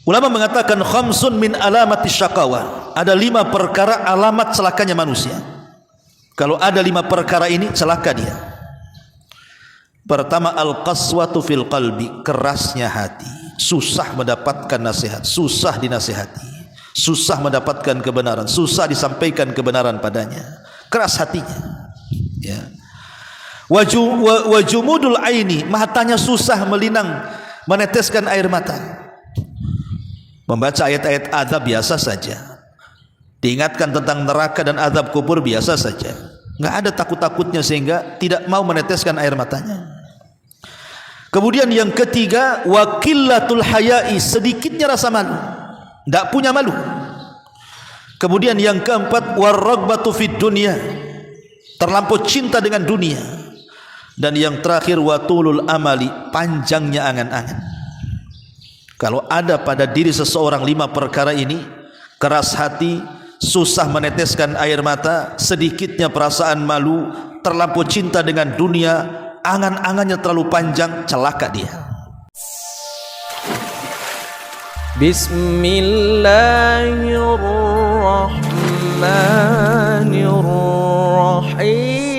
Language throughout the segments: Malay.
Ulama mengatakan khamsun min alamati syaqawa. Ada 5 perkara alamat celakanya manusia. Kalau ada 5 perkara ini, celaka dia. Pertama, al-qaswatu fil qalbi, kerasnya hati. Susah mendapatkan nasihat, susah dinasihati, susah mendapatkan kebenaran, susah disampaikan kebenaran padanya. Keras hatinya. Ya. Wajumudul aini, matanya susah melinang, meneteskan air mata. Membaca ayat-ayat azab biasa saja, diingatkan tentang neraka dan azab kubur biasa saja, nggak ada takut-takutnya sehingga tidak mau meneteskan air matanya. Kemudian yang ketiga, waqillatul haya'i, sedikitnya rasa malu, tidak punya malu. Kemudian yang keempat, warragbatu fid dunya, terlampau cinta dengan dunia. Dan yang terakhir, watulul amali, panjangnya angan-angan. Kalau ada pada diri seseorang 5 perkara ini, keras hati, susah meneteskan air mata, sedikitnya perasaan malu, terlampau cinta dengan dunia, angan-angannya terlalu panjang, celaka dia. Bismillahirrahmanirrahim.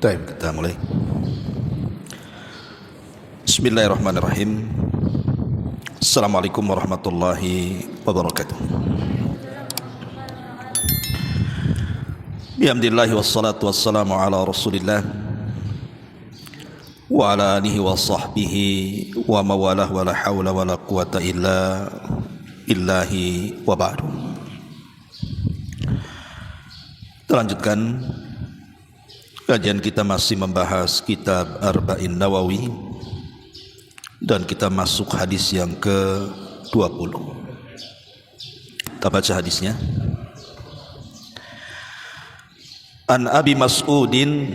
Kita mulai. Bismillahirrahmanirrahim. Assalamualaikum warahmatullahi wabarakatuh. Bihamdillahi wassalatu wassalamu ala rasulillah wa ala alihi wa sahbihi wa mawalah wa la hawla wa la quwata illa billahi wa ba'du. Kita lanjutkan kajian kita, masih membahas kitab Arba'in Nawawi, dan kita masuk hadis yang ke-20. Kita baca hadisnya. An Abi Mas'udin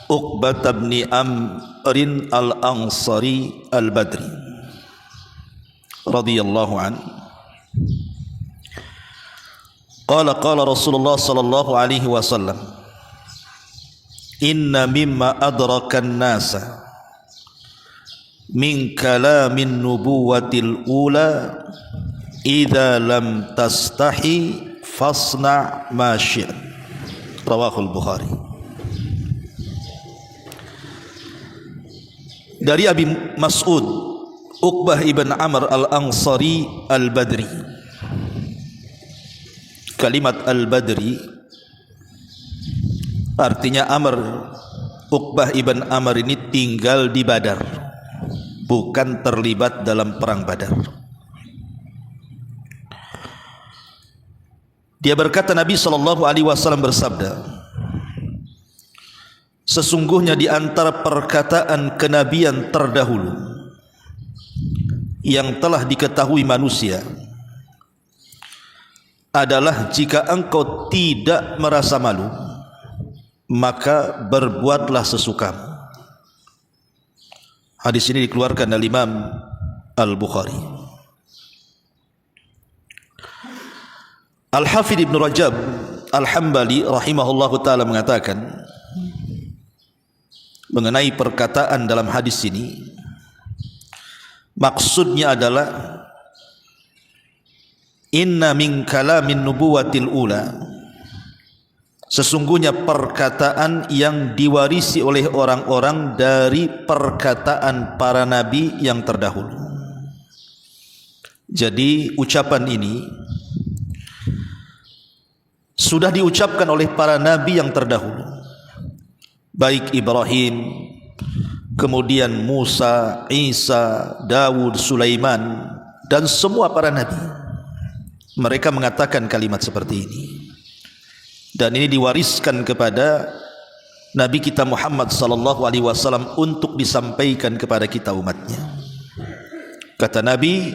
Uqbah bin Amrin al-Ansari al-Badri radhiyallahu an, qala Rasulullah sallallahu alaihi wasallam, inna mimma adrakan nasa min kalamin nubuwatil ula idza lam tastahi fasna ma syi'ta, rawahul Bukhari. Dari Abi Mas'ud Uqbah ibn Amr al-Ansari al-Badri. Kalimat al-Badri artinya Amr. Uqbah ibn Amr ini tinggal di Badar, bukan terlibat dalam perang Badar. Dia berkata, Nabi SAW bersabda, sesungguhnya di antara perkataan kenabian terdahulu yang telah diketahui manusia adalah, jika engkau tidak merasa malu, maka berbuatlah sesukamu. Hadis ini dikeluarkan oleh Imam Al-Bukhari. Al-Hafidh Ibn Rajab Al-Hambali rahimahullahu ta'ala mengatakan mengenai perkataan dalam hadis ini, maksudnya adalah inna min kalamin nubuwatil ula, sesungguhnya perkataan yang diwarisi oleh orang-orang dari perkataan para nabi yang terdahulu. Jadi ucapan ini sudah diucapkan oleh para nabi yang terdahulu, baik Ibrahim, kemudian Musa, Isa, Dawud, Sulaiman, dan semua para nabi. Mereka mengatakan kalimat seperti ini, dan ini diwariskan kepada Nabi kita Muhammad sallallahu alaihi wasallam untuk disampaikan kepada kita umatnya. Kata Nabi,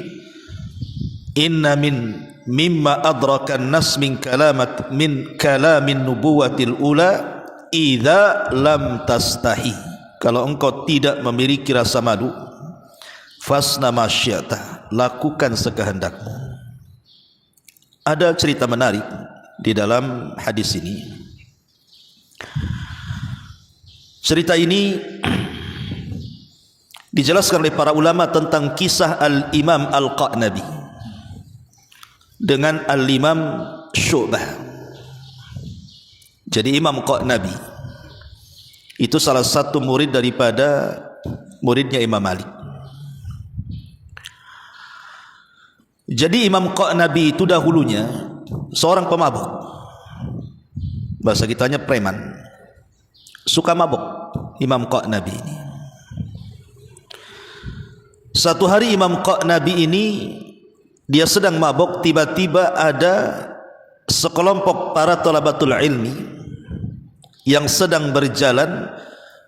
inna mimma adrakan nas min kalamin nubuwatil ula idza lam tastahi, kalau engkau tidak memiliki rasa malu, fasna ma syi'ta, lakukan sekehendakmu. Ada cerita menarik di dalam hadis ini. Cerita ini dijelaskan oleh para ulama tentang kisah Al-Imam Al-Qa'nabi dengan Al-Imam Syu'bah. Jadi Imam Qa'nabi itu salah satu murid daripada muridnya Imam Malik. Jadi Imam Qa'nabi itu dahulunya seorang pemabuk. Bahasa kitanya preman. Suka mabuk Imam Qa'nabi ini. Satu hari Imam Qa'nabi ini dia sedang mabuk, tiba-tiba ada sekelompok para thalabatul ilmi yang sedang berjalan,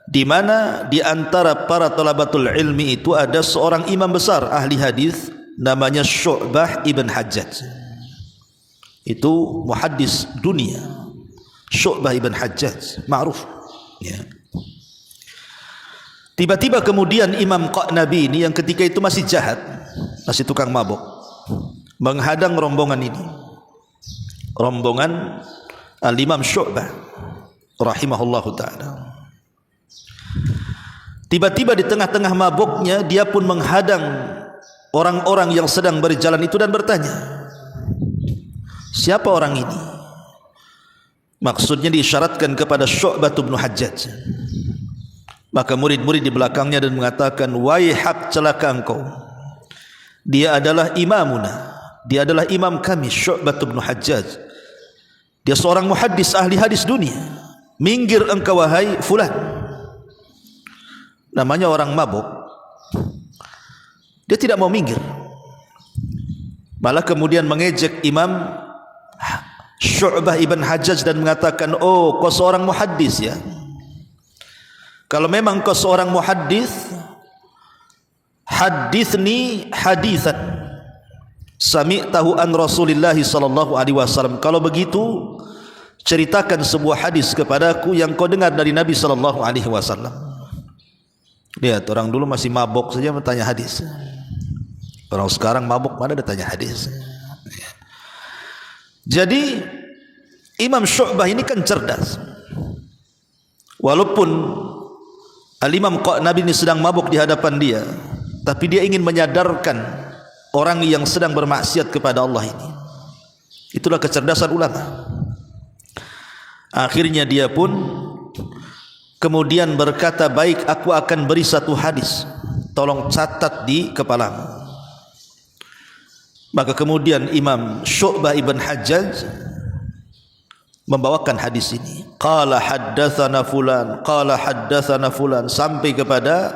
di mana di antara para thalabatul ilmi itu ada seorang imam besar ahli hadis namanya Syu'bah ibn Hajjaj. Itu muhaddis dunia, Syu'bah ibn Hajjaj, ma'ruf ya. Tiba-tiba kemudian Imam Qa'nabi ini yang ketika itu masih jahat, masih tukang mabuk, menghadang rombongan ini, rombongan Al-Imam Syu'bah rahimahullahu ta'ala. Tiba-tiba di tengah-tengah mabuknya dia pun menghadang orang-orang yang sedang berjalan itu dan bertanya, siapa orang ini? Maksudnya diisyaratkan kepada Syu'bah bin Hajjaj. Maka murid-murid di belakangnya dan mengatakan, waihak, celaka engkau, dia adalah imamuna, dia adalah imam kami, Syu'bah bin Hajjaj. Dia seorang muhaddis ahli hadis dunia. Minggir engkau wahai fulan. Namanya orang mabuk, dia tidak mau minggir, malah kemudian mengejek Imam Syu'bah ibn Hajjaj dan mengatakan, oh kau seorang muhaddis ya. Kalau memang kau seorang muhaddis, hadithni hadithan sami'tahu an Rasulillah sallallahu alaihi wasallam. Kalau begitu, ceritakan sebuah hadis kepadaku yang kau dengar dari Nabi sallallahu alaihi wasallam. Lihat, orang dulu masih mabuk saja bertanya hadis. Orang sekarang mabuk mana dia tanya hadis. Jadi Imam Syu'bah ini kan cerdas. Walaupun Al-Imam Qa'nabi ini sedang mabuk di hadapan dia, tapi dia ingin menyadarkan orang yang sedang bermaksiat kepada Allah ini. Itulah kecerdasan ulama. Akhirnya dia pun kemudian berkata, baik, aku akan beri satu hadis, tolong catat di kepalamu. Maka kemudian Imam Syu'bah ibn Hajjaj membawakan hadis ini. Qala haddatsana fulan, qala haddatsana fulan, sampai kepada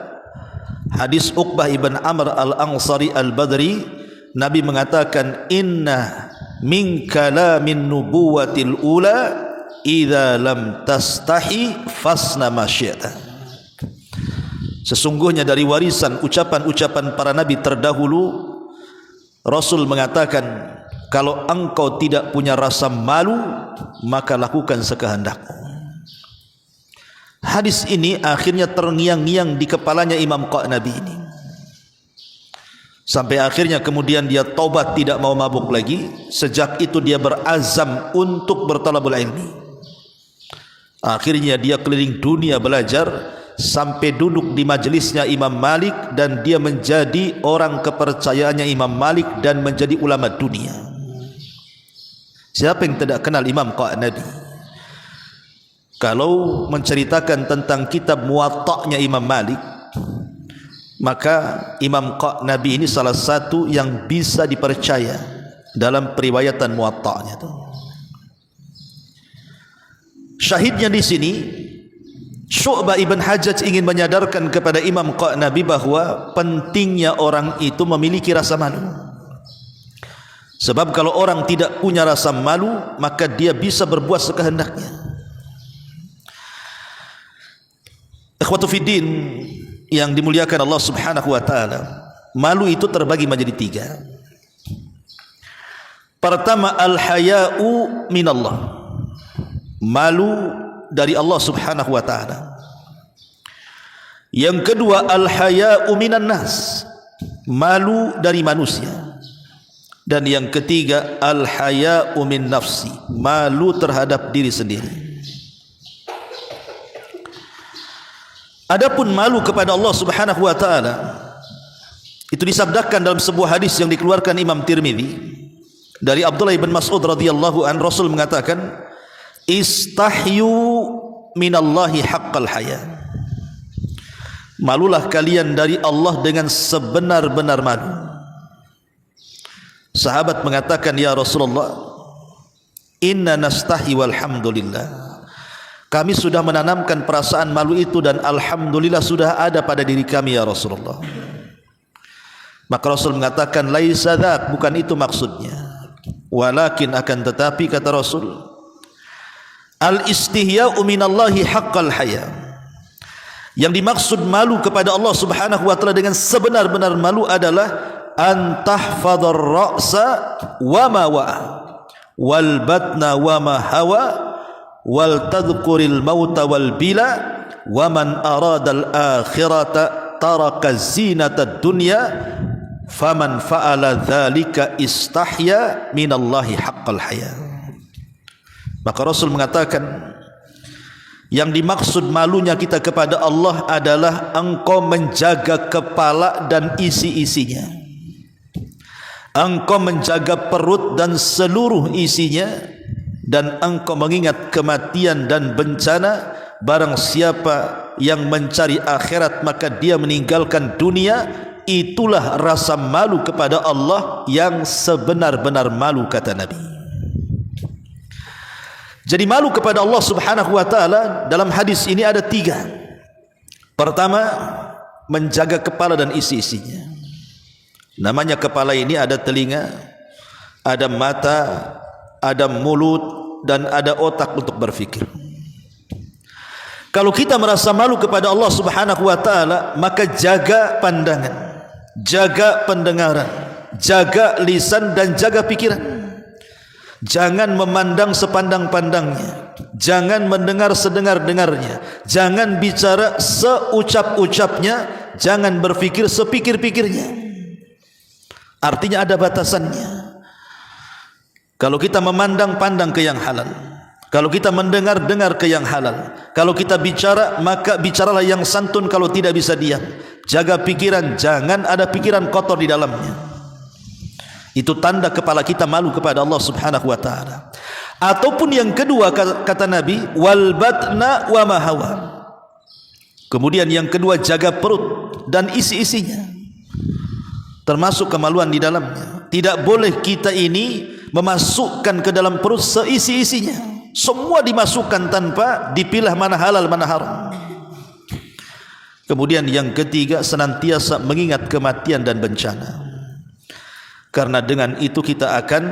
hadis Uqbah ibn Amr al-Ansari al-Badri. Nabi mengatakan, inna min kalamin nubuwatil ula idza lam tastahi fasna ma syi'ta. Sesungguhnya dari warisan ucapan-ucapan para nabi terdahulu, Rasul mengatakan, kalau engkau tidak punya rasa malu, maka lakukan sekehendakmu. Hadis ini akhirnya terngiang-ngiang di kepalanya Imam Qa'nabi ini, sampai akhirnya kemudian dia taubat, tidak mau mabuk lagi. Sejak itu dia berazam untuk bertalabul ilmi. Akhirnya dia keliling dunia belajar, sampai duduk di majelisnya Imam Malik, dan dia menjadi orang kepercayaannya Imam Malik dan menjadi ulama dunia. Siapa yang tidak kenal Imam Qa'nabi? Kalau menceritakan tentang kitab Muwatta'nya Imam Malik, maka Imam Qa'nabi ini salah satu yang bisa dipercaya dalam periwayatan Muwatta'nya itu. Syahidnya di sini, Syu'bah ibn Hajjaj ingin menyadarkan kepada Imam Qa'nabi bahwa pentingnya orang itu memiliki rasa malu. Sebab kalau orang tidak punya rasa malu, maka dia bisa berbuat sekehendaknya. Ikhwatu fiddin yang dimuliakan Allah Subhanahu wa taala, malu itu terbagi menjadi tiga. Pertama, al-haya'u minallah, malu dari Allah Subhanahu wa taala. Yang kedua, al-haya'u minan nas, malu dari manusia. Dan yang ketiga, al-haya'u min nafsi, malu terhadap diri sendiri. Adapun malu kepada Allah Subhanahu wa taala itu disabdakan dalam sebuah hadis yang dikeluarkan Imam Tirmidzi dari Abdullah bin Mas'ud radhiyallahu an. Rasul mengatakan, istahyu minallahi haqqal haya, malulah kalian dari Allah dengan sebenar-benar malu. Sahabat mengatakan, ya Rasulullah, inna nastahi walhamdulillah, kami sudah menanamkan perasaan malu itu dan alhamdulillah sudah ada pada diri kami ya Rasulullah. Maka Rasul mengatakan, laisa dzak, bukan itu maksudnya, walakin akan tetapi, kata Rasul, al istihya'u minallahi haqqal haya, yang dimaksud malu kepada Allah Subhanahu wa taala dengan sebenar-benar malu adalah antahfadhar ra'sa wa ma wa'a wal batna wa ma hawa wal tadhkuril mauta wal bila wa man aradal akhirata taraka zinatad dunya faman fa'ala dzalika istahya minallahi haqqal haya. Maka Rasul mengatakan, yang dimaksud malunya kita kepada Allah adalah engkau menjaga kepala dan isi-isinya, engkau menjaga perut dan seluruh isinya, dan engkau mengingat kematian dan bencana. Barang siapa yang mencari akhirat maka dia meninggalkan dunia. Itulah rasa malu kepada Allah yang sebenar-benar malu, kata Nabi. Jadi malu kepada Allah Subhanahu wa taala dalam hadis ini ada 3. Pertama, menjaga kepala dan isi-isinya. Namanya kepala ini ada telinga, ada mata, ada mulut, dan ada otak untuk berfikir. Kalau kita merasa malu kepada Allah Subhanahu wa taala, maka jaga pandangan, jaga pendengaran, jaga lisan, dan jaga pikiran. Jangan memandang sepandang-pandangnya, jangan mendengar sedengar-dengarnya, jangan bicara seucap-ucapnya, jangan berfikir sepikir-pikirnya. Artinya ada batasannya. Kalau kita memandang-pandang ke yang halal, kalau kita mendengar-dengar ke yang halal, kalau kita bicara maka bicaralah yang santun, kalau tidak bisa diam. Jaga pikiran, jangan ada pikiran kotor di dalamnya. Itu tanda kepala kita malu kepada Allah Subhanahu wa taala. Ataupun yang kedua, kata Nabi, wal batna wa ma hawa. Kemudian yang kedua, jaga perut dan isi-isinya, termasuk kemaluan di dalamnya. Tidak boleh kita ini memasukkan ke dalam perut seisi-isinya. Semua dimasukkan tanpa dipilah mana halal mana haram. Kemudian yang ketiga, senantiasa mengingat kematian dan bencana. Karena dengan itu kita akan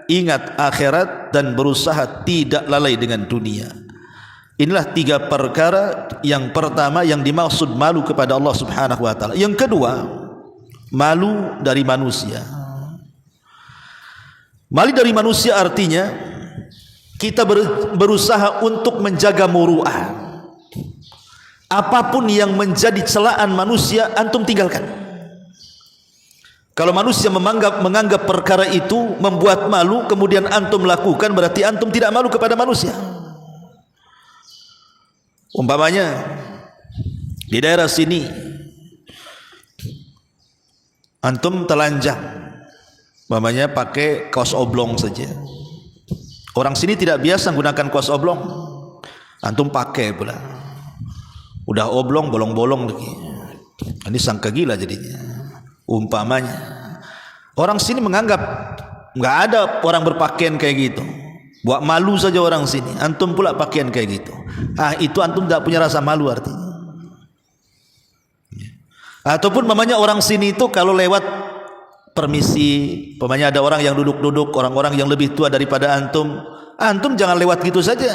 ingat akhirat dan berusaha tidak lalai dengan dunia. Inilah 3 perkara. Yang pertama yang dimaksud malu kepada Allah Subhanahu wa taala. Yang kedua, malu dari manusia. Malu dari manusia artinya kita berusaha untuk menjaga muru'ah. Apapun yang menjadi celaan manusia, antum tinggalkan. Kalau manusia menganggap perkara itu membuat malu, kemudian antum lakukan, berarti antum tidak malu kepada manusia. Umpamanya di daerah sini antum telanjang, umpamanya pakai kaos oblong saja. Orang sini tidak biasa menggunakan kaos oblong, antum pakai pula. Udah oblong bolong-bolong lagi. Ini sangka gila jadinya. Umpamanya orang sini menganggap nggak ada orang berpakaian kayak gitu, buat malu saja orang sini. Antum pula pakaian kayak gitu. Itu antum tidak punya rasa malu artinya. Ataupun mamanya orang sini itu kalau lewat permisi, mamanya ada orang yang duduk-duduk, orang-orang yang lebih tua daripada antum, antum jangan lewat gitu saja.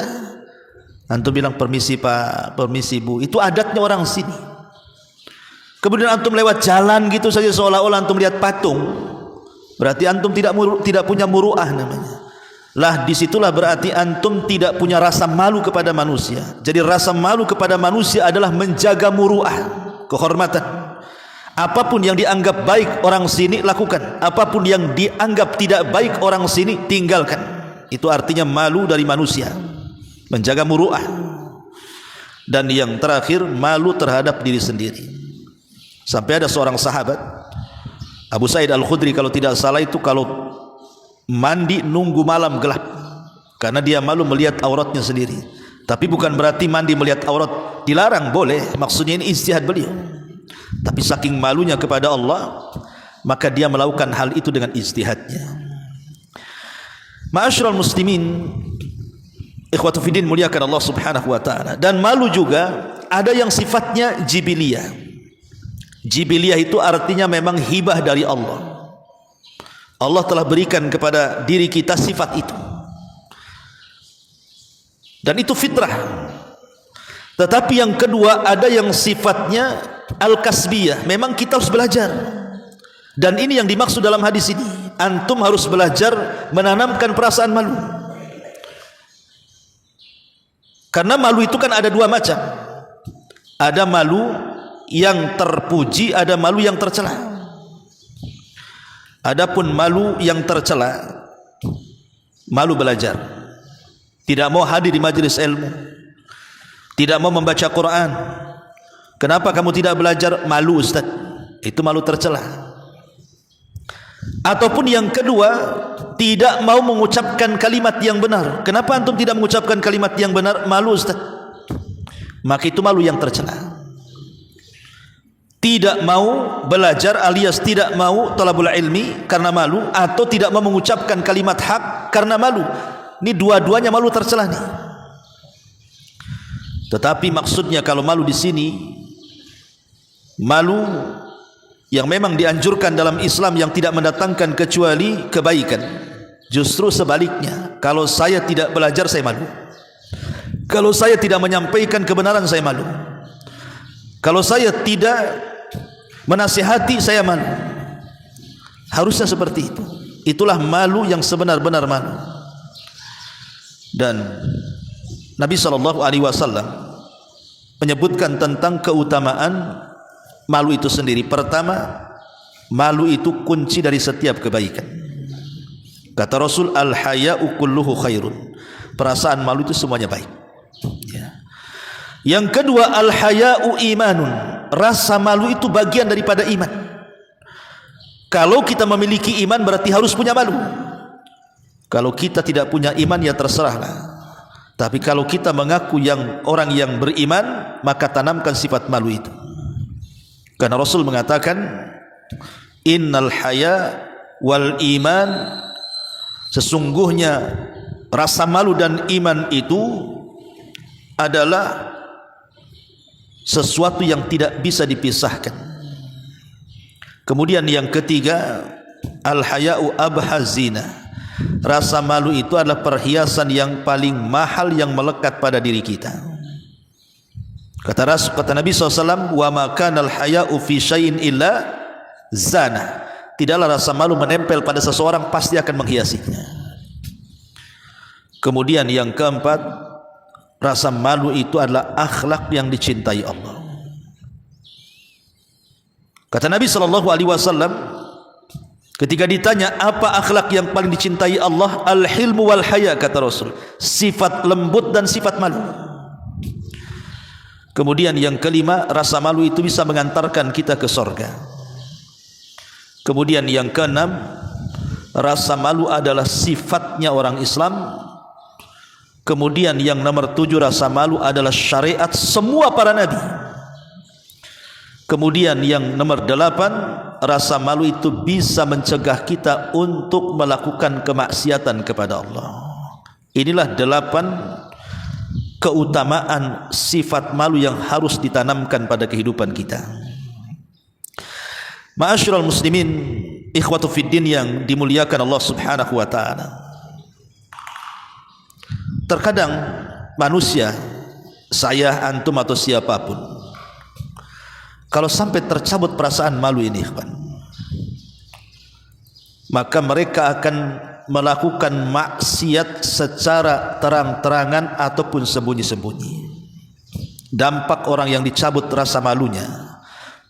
Antum bilang permisi Pak, permisi Bu. Itu adatnya orang sini. Kemudian antum lewat jalan gitu saja seolah-olah antum lihat patung, berarti antum tidak punya muru'ah namanya. Lah disitulah berarti antum tidak punya rasa malu kepada manusia. Jadi rasa malu kepada manusia adalah menjaga muru'ah, kehormatan. Apapun yang dianggap baik orang sini lakukan, apapun yang dianggap tidak baik orang sini tinggalkan. Itu artinya malu dari manusia, menjaga muruah. Dan yang terakhir, malu terhadap diri sendiri. Sampai ada seorang sahabat, Abu Sa'id Al-Khudri kalau tidak salah itu, kalau mandi nunggu malam gelap karena dia malu melihat auratnya sendiri. Tapi bukan berarti mandi melihat aurat dilarang, boleh, maksudnya ini ijtihad beliau. Tapi saking malunya kepada Allah, maka dia melakukan hal itu dengan ijtihadnya. Ma'asyiral muslimin, ikhwatu fiddin, muliakan Allah Subhanahu wa taala. Dan malu juga ada yang sifatnya jibiliyah. Jibiliyah itu artinya memang hibah dari Allah. Allah telah berikan kepada diri kita sifat itu. Dan itu fitrah. Tetapi yang kedua, ada yang sifatnya al-kasbiyah, memang kita harus belajar. Dan ini yang dimaksud dalam hadis ini, antum harus belajar menanamkan perasaan malu. Karena malu itu kan ada dua macam. Ada malu yang terpuji, ada malu yang tercela. Adapun malu yang tercela, malu belajar, tidak mau hadir di majelis ilmu, tidak mau membaca Quran. Kenapa kamu tidak belajar? Malu Ustaz. Itu malu tercela. Ataupun yang kedua, tidak mau mengucapkan kalimat yang benar. Kenapa antum tidak mengucapkan kalimat yang benar? Malu Ustaz. Maka itu malu yang tercela. Tidak mau belajar alias tidak mau talabul ilmi karena malu, atau tidak mau mengucapkan kalimat hak karena malu. Ini dua-duanya malu tercela nih. Tetapi maksudnya kalau malu di sini, malu yang memang dianjurkan dalam Islam yang tidak mendatangkan kecuali kebaikan. Justru sebaliknya, kalau saya tidak belajar saya malu. Kalau saya tidak menyampaikan kebenaran saya malu. Kalau saya tidak menasihati saya malu. Harusnya seperti itu. Itulah malu yang sebenar-benar malu. Dan Nabi SAW menyebutkan tentang keutamaan malu itu sendiri. Pertama, malu itu kunci dari setiap kebaikan. Kata Rasul, al-haya'u kulluhu khairun. Perasaan malu itu semuanya baik. Ya. Yang kedua, al-haya'u imanun. Rasa malu itu bagian daripada iman. Kalau kita memiliki iman berarti harus punya malu. Kalau kita tidak punya iman ya terserahlah. Tapi kalau kita mengaku orang yang beriman, maka tanamkan sifat malu itu. Karena Rasul mengatakan, innal haya wal iman, sesungguhnya rasa malu dan iman itu adalah sesuatu yang tidak bisa dipisahkan. Kemudian yang ketiga, al-haya'u abhazina. Rasa malu itu adalah perhiasan yang paling mahal yang melekat pada diri kita. Kata Nabi SAW, wa ma kana al-haya'u fi syai'in illa zana. Tidaklah rasa malu menempel pada seseorang, pasti akan menghiasinya. Kemudian yang keempat, rasa malu itu adalah akhlak yang dicintai Allah. Kata Nabi SAW, ketika ditanya apa akhlak yang paling dicintai Allah, al-hilmu wal haya, kata Rasul, sifat lembut dan sifat malu. Kemudian yang kelima, rasa malu itu bisa mengantarkan kita ke sorga. Kemudian yang keenam, rasa malu adalah sifatnya orang Islam. Kemudian yang nomor 7, rasa malu adalah syariat semua para nabi. Kemudian yang nomor 8, rasa malu itu bisa mencegah kita untuk melakukan kemaksiatan kepada Allah. Inilah 8 keutamaan sifat malu yang harus ditanamkan pada kehidupan kita. Ma'asyiral muslimin, ikhwatu fiddin yang dimuliakan Allah Subhanahu wa taala. Terkadang manusia, saya, antum atau siapapun, kalau sampai tercabut perasaan malu ini, maka mereka akan melakukan maksiat secara terang-terangan ataupun sembunyi-sembunyi. Dampak orang yang dicabut rasa malunya,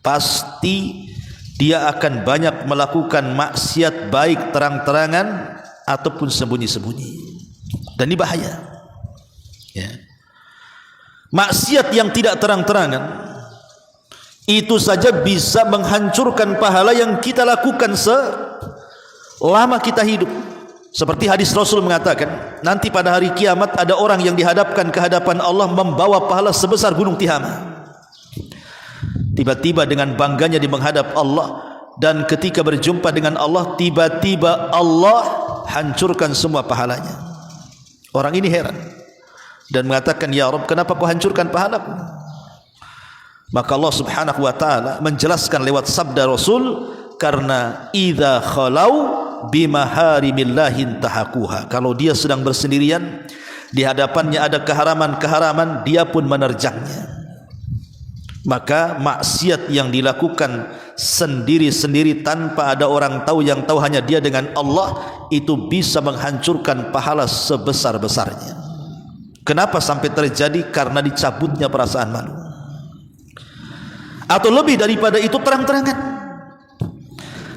pasti dia akan banyak melakukan maksiat baik terang-terangan ataupun sembunyi-sembunyi. Dan ini bahaya. Ya. Maksiat yang tidak terang-terangan itu saja bisa menghancurkan pahala yang kita lakukan selama kita hidup. Seperti hadis Rasul mengatakan, nanti pada hari kiamat ada orang yang dihadapkan ke hadapan Allah membawa pahala sebesar gunung Tihama. Tiba-tiba dengan bangganya dia menghadap Allah, dan ketika berjumpa dengan Allah, tiba-tiba Allah hancurkan semua pahalanya. Orang ini heran dan mengatakan, ya Rabb, kenapa kau hancurkan pahalaku? Maka Allah subhanahu wa ta'ala menjelaskan lewat sabda Rasul, karena idza khalau bimaharimillahi intahakuha, kalau dia sedang bersendirian, di hadapannya ada keharaman-keharaman, dia pun menerjangnya. Maka maksiat yang dilakukan sendiri-sendiri tanpa ada orang tahu, yang tahu hanya dia dengan Allah, itu bisa menghancurkan pahala sebesar-besarnya. Kenapa sampai terjadi? Karena dicabutnya perasaan malu. Atau lebih daripada itu, terang-terangan.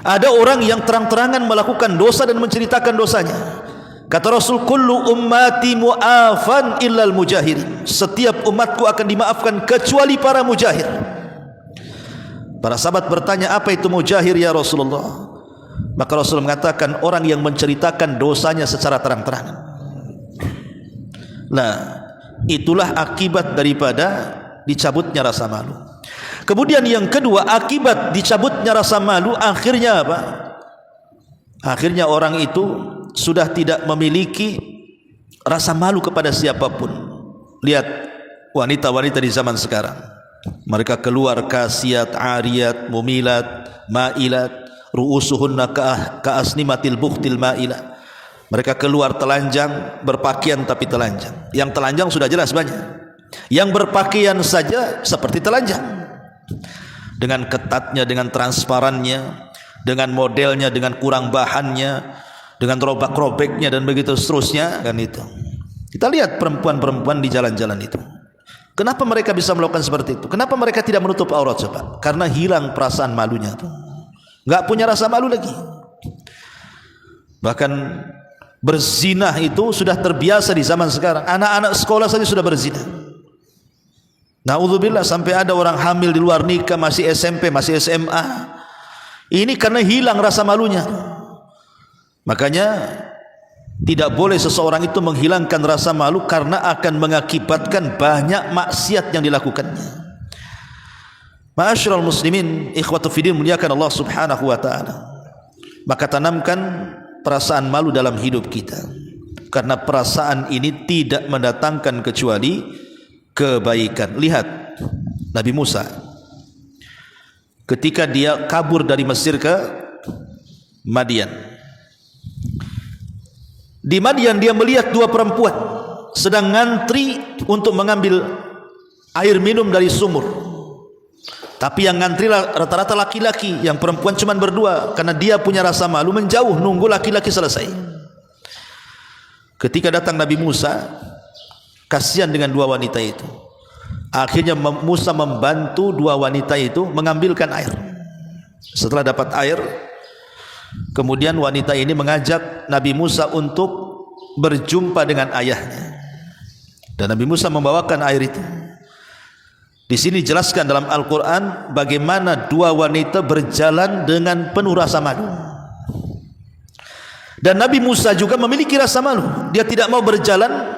Ada orang yang terang-terangan melakukan dosa dan menceritakan dosanya. Kata Rasul, kullu ummati mu'afan illal mujahirin, setiap umatku akan dimaafkan kecuali para mujahir. Para sahabat bertanya, apa itu mujahir ya Rasulullah? Maka Rasul mengatakan, orang yang menceritakan dosanya secara terang-terangan. Nah, itulah akibat daripada dicabutnya rasa malu. Kemudian yang kedua, akibat dicabutnya rasa malu, akhirnya apa? Akhirnya orang itu sudah tidak memiliki rasa malu kepada siapapun. Lihat wanita-wanita di zaman sekarang, mereka keluar kasiyat, ariyat, mumilat, ma'ilat, ru'usuhunna ka'asnimatil bukhtil ma'ilat. Mereka keluar telanjang, berpakaian tapi telanjang. Yang telanjang sudah jelas banyak, yang berpakaian saja seperti telanjang, dengan ketatnya, dengan transparannya, dengan modelnya, dengan kurang bahannya, dengan robek-robeknya dan begitu seterusnya, kan itu. Kita lihat perempuan-perempuan di jalan-jalan itu. Kenapa mereka bisa melakukan seperti itu? Kenapa mereka tidak menutup aurat coba? Karena hilang perasaan malunya itu. Enggak punya rasa malu lagi. Bahkan berzinah itu sudah terbiasa di zaman sekarang. Anak-anak sekolah saja sudah berzinah. Na'udzubillah, sampai ada orang hamil di luar nikah, masih SMP, masih SMA. Ini karena hilang rasa malunya. Makanya tidak boleh seseorang itu menghilangkan rasa malu, karena akan mengakibatkan banyak maksiat yang dilakukannya. Ma'asyiral muslimin, ikhwatu fiddin, muliakan Allah subhanahu wa ta'ala. Maka tanamkan perasaan malu dalam hidup kita, karena perasaan ini tidak mendatangkan kecuali kebaikan. Lihat Nabi Musa ketika dia kabur dari Mesir ke Madian. Di Madian dia melihat dua perempuan sedang ngantri untuk mengambil air minum dari sumur. Tapi yang ngantri rata-rata laki-laki, yang perempuan cuma berdua, karena dia punya rasa malu, menjauh nunggu laki-laki selesai. Ketika datang Nabi Musa, kasihan dengan dua wanita itu. Akhirnya Musa membantu dua wanita itu mengambilkan air. Setelah dapat air, kemudian wanita ini mengajak Nabi Musa untuk berjumpa dengan ayahnya. Dan Nabi Musa membawakan air itu. Di sini dijelaskan dalam Al-Quran bagaimana dua wanita berjalan dengan penuh rasa malu. Dan Nabi Musa juga memiliki rasa malu. Dia tidak mau berjalan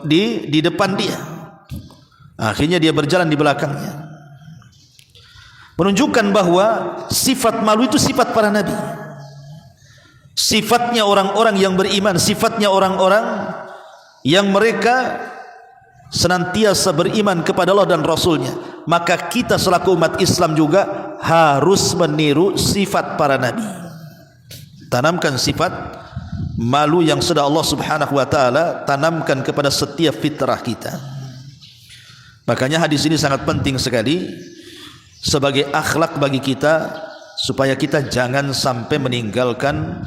di depan dia. Akhirnya dia berjalan di belakangnya. Menunjukkan bahwa sifat malu itu sifat para nabi. Sifatnya orang-orang yang beriman, sifatnya orang-orang yang mereka senantiasa beriman kepada Allah dan Rasulnya. Maka kita selaku umat Islam juga harus meniru sifat para nabi. Tanamkan sifat malu yang sudah Allah subhanahu wa ta'ala tanamkan kepada setiap fitrah kita. Makanya hadis ini sangat penting sekali sebagai akhlak bagi kita, supaya kita jangan sampai meninggalkan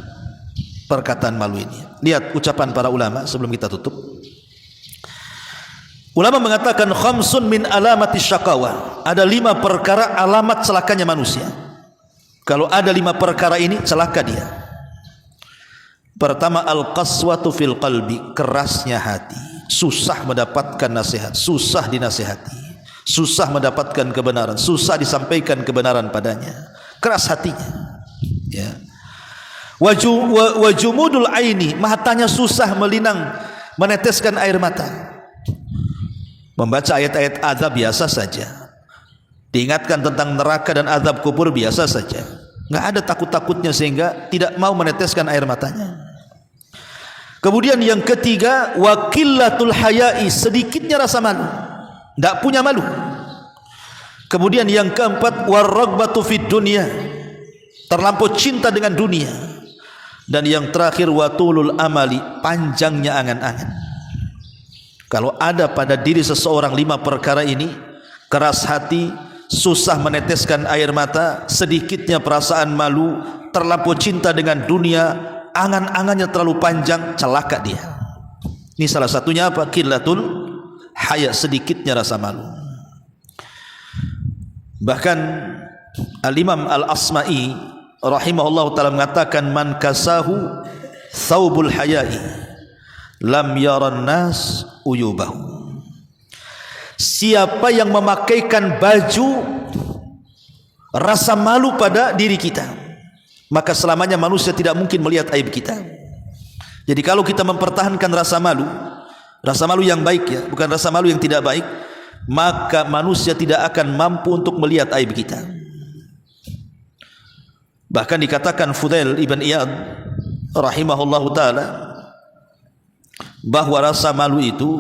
perkataan malu ini. Lihat ucapan para ulama sebelum kita tutup. Ulama mengatakan khamsun min alamati syaqawa. Ada 5 perkara alamat celakanya manusia. Kalau ada 5 perkara ini, celaka dia. Pertama, al-qaswatu fil qalbi, kerasnya hati. Susah mendapatkan nasihat, susah dinasihati, susah mendapatkan kebenaran, susah disampaikan kebenaran padanya. Keras hatinya. Ya. Wajumudul aini, matanya susah melinang, meneteskan air mata. Membaca ayat-ayat azab biasa saja, diingatkan tentang neraka dan azab kubur biasa saja, nggak ada takut-takutnya sehingga tidak mau meneteskan air matanya. Kemudian yang ketiga, waqillatul haya'i, sedikitnya rasa malu, tidak punya malu. Kemudian yang keempat, warragbatu fid dunya, terlampau cinta dengan dunia. Dan yang terakhir, watulul amali, panjangnya angan-angan. Kalau ada pada diri seseorang 5 perkara ini, keras hati, susah meneteskan air mata, sedikitnya perasaan malu, terlampau cinta dengan dunia, angan-angannya terlalu panjang, celaka dia. Ini salah satunya apa? Qillatul haya, sedikitnya rasa malu. Bahkan Al-Imam Al-Asma'i rahimahullah ta'ala mengatakan, man kasahu thawbul haya'i lam yaran nas uyubahu. Siapa yang memakaikan baju rasa malu pada diri kita, maka selamanya manusia tidak mungkin melihat aib kita. Jadi kalau kita mempertahankan rasa malu yang baik, ya, bukan rasa malu yang tidak baik, maka manusia tidak akan mampu untuk melihat aib kita. Bahkan dikatakan Fudail ibn Iyad rahimahullahu ta'ala bahwa rasa malu itu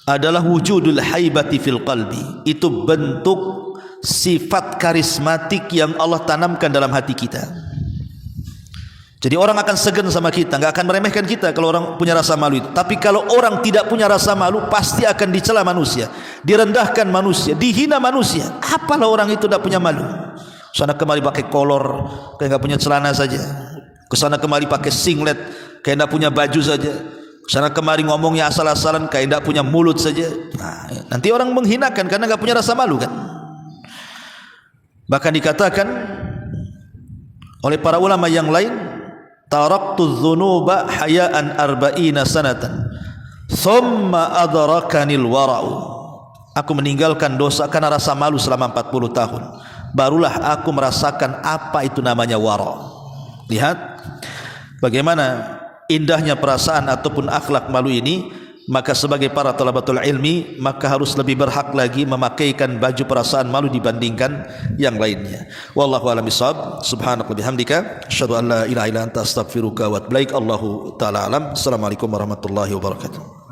adalah wujudul haibati fil qalbi. Itu bentuk sifat karismatik yang Allah tanamkan dalam hati kita. Jadi orang akan segan sama kita, enggak akan meremehkan kita kalau orang punya rasa malu itu. Tapi kalau orang tidak punya rasa malu, pasti akan dicela manusia, direndahkan manusia, dihina manusia. Apalah orang itu tidak punya malu. Sana kemari pakai kolor, kayak enggak punya celana saja. Kesana kemari pakai singlet, kayak enggak punya baju saja. Sana kemari ngomongnya asal-asalan, kayak tidak punya mulut saja. Nah, nanti orang menghinakan karena tidak punya rasa malu kan. Bahkan dikatakan oleh para ulama yang lain, taraktu dzunuba hayaan arba'ina sanatan thumma adrakanil wara'u. Aku meninggalkan dosa karena rasa malu selama 40 tahun. Barulah aku merasakan apa itu namanya wara'. Lihat bagaimana indahnya perasaan ataupun akhlak malu ini. Maka sebagai para talabatul ilmi, maka harus lebih berhak lagi memakaikan baju perasaan malu dibandingkan yang lainnya. Wallahu a'lam bishawab. Subhanaka wa bihamdika asyhadu an la ilaha illa anta astaghfiruka wa atubu ilaik. Allahu taala alam. Assalamualaikum warahmatullahi wabarakatuh.